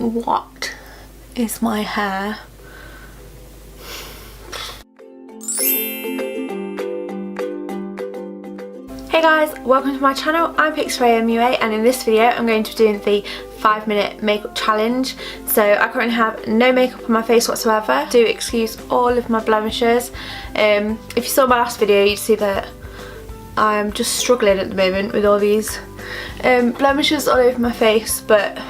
what is my hair? Hey guys, welcome to my channel. I'm pixieraimua, and in this video I'm going to be doing the 5-minute makeup challenge. So I currently have no makeup on my face whatsoever. Do excuse all of my blemishes. If you saw my last video, you'd see that I'm just struggling at the moment with all these blemishes all over my face, but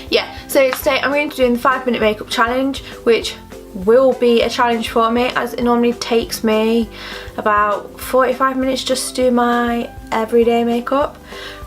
yeah, so today I'm going to be doing the 5-minute makeup challenge, which will be a challenge for me, as it normally takes me about 45 minutes just to do my everyday makeup.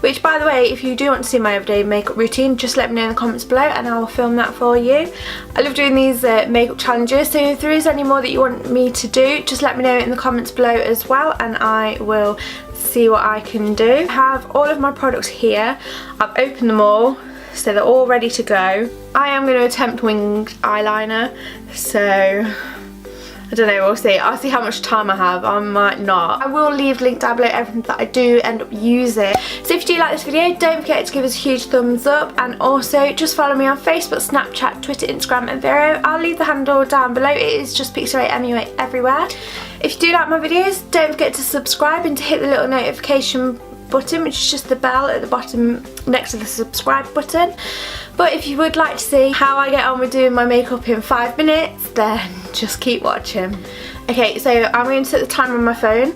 Which, by the way, if you do want to see my everyday makeup routine, just let me know in the comments below and I will film that for you. I love doing these makeup challenges, so if there is any more that you want me to do, just let me know in the comments below as well and I will see what I can do. I have all of my products here. I've opened them all, so they're all ready to go. I am going to attempt winged eyeliner, so I don't know, we'll see. I'll see how much time I have. I might not. I will leave a link down below everything that I do end up using. So if you do like this video, don't forget to give us a huge thumbs up, and also just follow me on Facebook, Snapchat, Twitter, Instagram and Vero. I'll leave the handle down below. It is just pixieraimua everywhere. If you do like my videos, don't forget to subscribe and to hit the little notification button, which is just the bell at the bottom next to the subscribe button. But if you would like to see how I get on with doing my makeup in 5 minutes, then just keep watching. Okay, so I'm going to set the timer on my phone,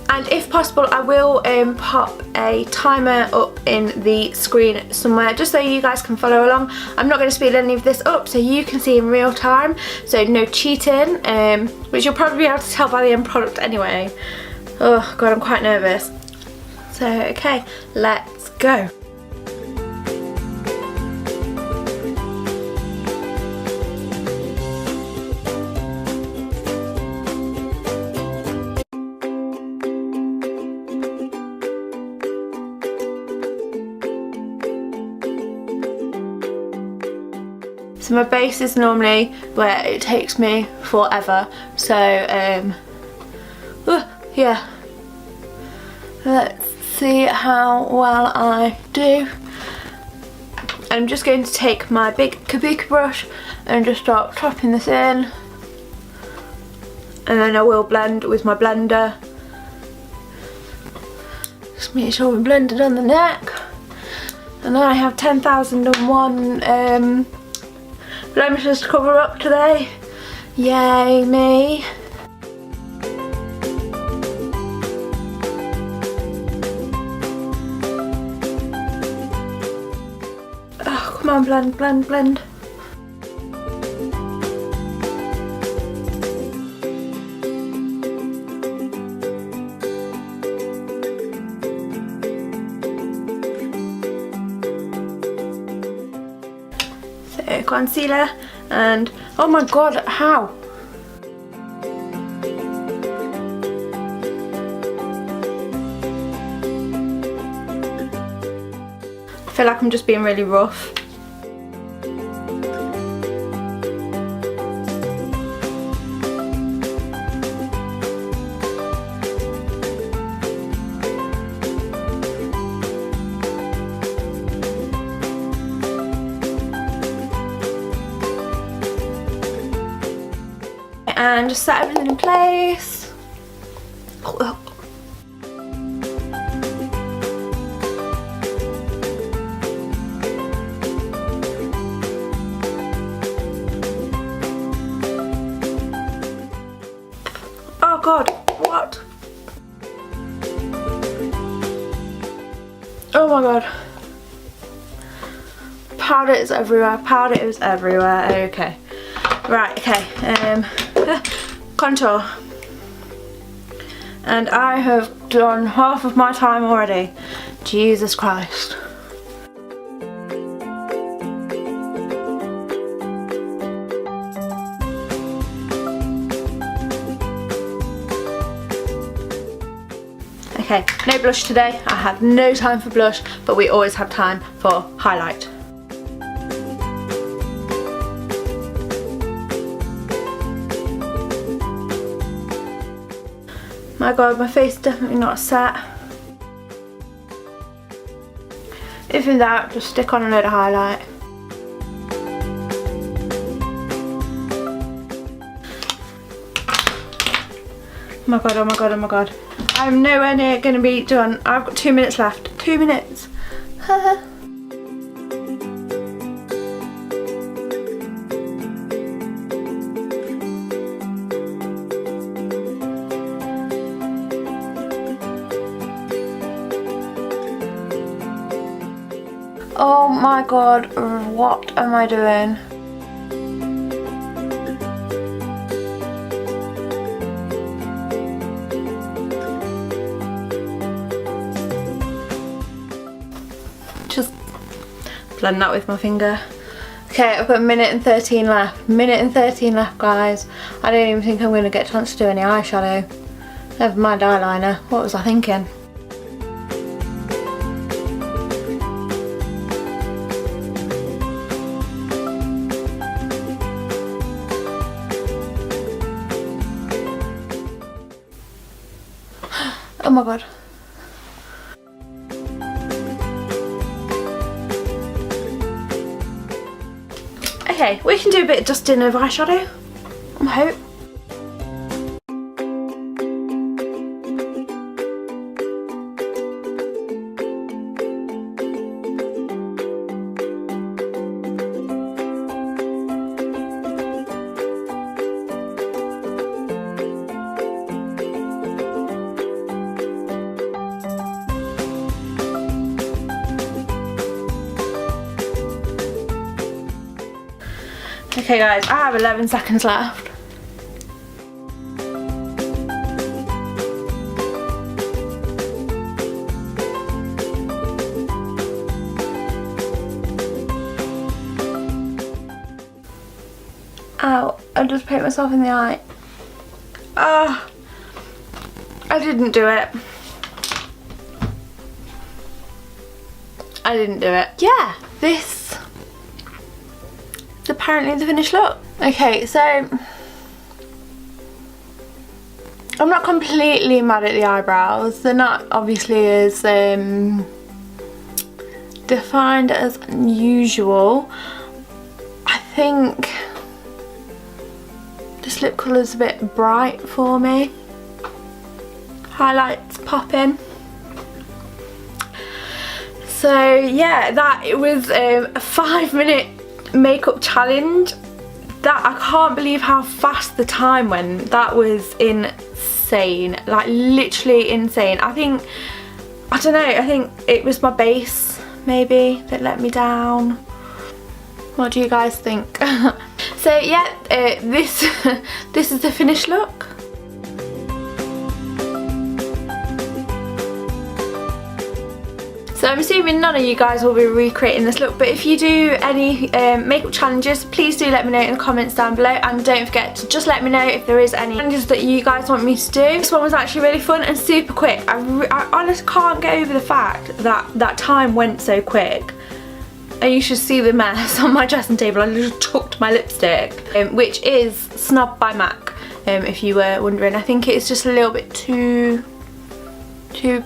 and if possible I will pop a timer up in the screen somewhere just so you guys can follow along. I'm not going to speed any of this up so you can see in real time, so no cheating, which you'll probably be able to tell by the end product anyway. Oh god, I'm quite nervous. So okay, let's go. So my base is normally where it takes me forever, so yeah, let's see how well I do. I'm just going to take my big kabuki brush and just start topping this in, and then I will blend with my blender. Just make sure we blend it on the neck, and then I have 10,001 blemishes to cover up today. Yay me. Oh, come on, blend, blend, blend. So concealer, and oh my god, how? I feel like I'm just being really rough. And just set everything in place. Oh. Oh god, what? Oh my god. Powder is everywhere, powder is everywhere. Okay. Right, okay. Contour. And I have done half of my time already. Jesus Christ. Okay, no blush today. I have no time for blush, but we always have time for highlight. My god, my face is definitely not set. If If in doubt, just stick on a load of highlight. Oh my god, oh my god, oh my god. I'm nowhere near going to be done. I've got 2 minutes left. 2 minutes. Oh my god, what am I doing? Just blend that with my finger. Okay, I've got a minute and 13 left. Minute and 13 left, guys. I don't even think I'm going to get a chance to do any eyeshadow. Never mind eyeliner. What was I thinking? Oh my god. Okay, we can do a bit of dusting of eyeshadow, I hope. Okay guys, I have 11 seconds left. Ow, I just poked myself in the eye. Ah, I didn't do it. I didn't do it. Yeah, this apparently the finished look. Okay, so I'm not completely mad at the eyebrows. They're not obviously as defined as usual. I think this lip colour is a bit bright for me. Highlights popping. So yeah, it was a 5-minute makeup challenge. That I can't believe how fast the time went. That was insane, like literally insane. I don't know, I think it was my base maybe that let me down. What do you guys think? So yeah, this is the finished look. So I'm assuming none of you guys will be recreating this look, but if you do any makeup challenges, please do let me know in the comments down below, and don't forget to just let me know if there is any challenges that you guys want me to do. This one was actually really fun and super quick. I honestly can't get over the fact that time went so quick. And you should see the mess on my dressing table. I just tucked my lipstick, which is Snob by MAC, if you were wondering. I think it's just a little bit too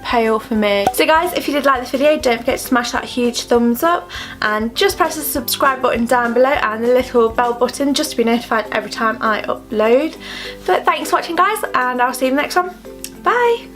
pale for me. So guys, if you did like this video, don't forget to smash that huge thumbs up, and just press the subscribe button down below and the little bell button just to be notified every time I upload. But thanks for watching guys, and I'll see you in the next one. Bye!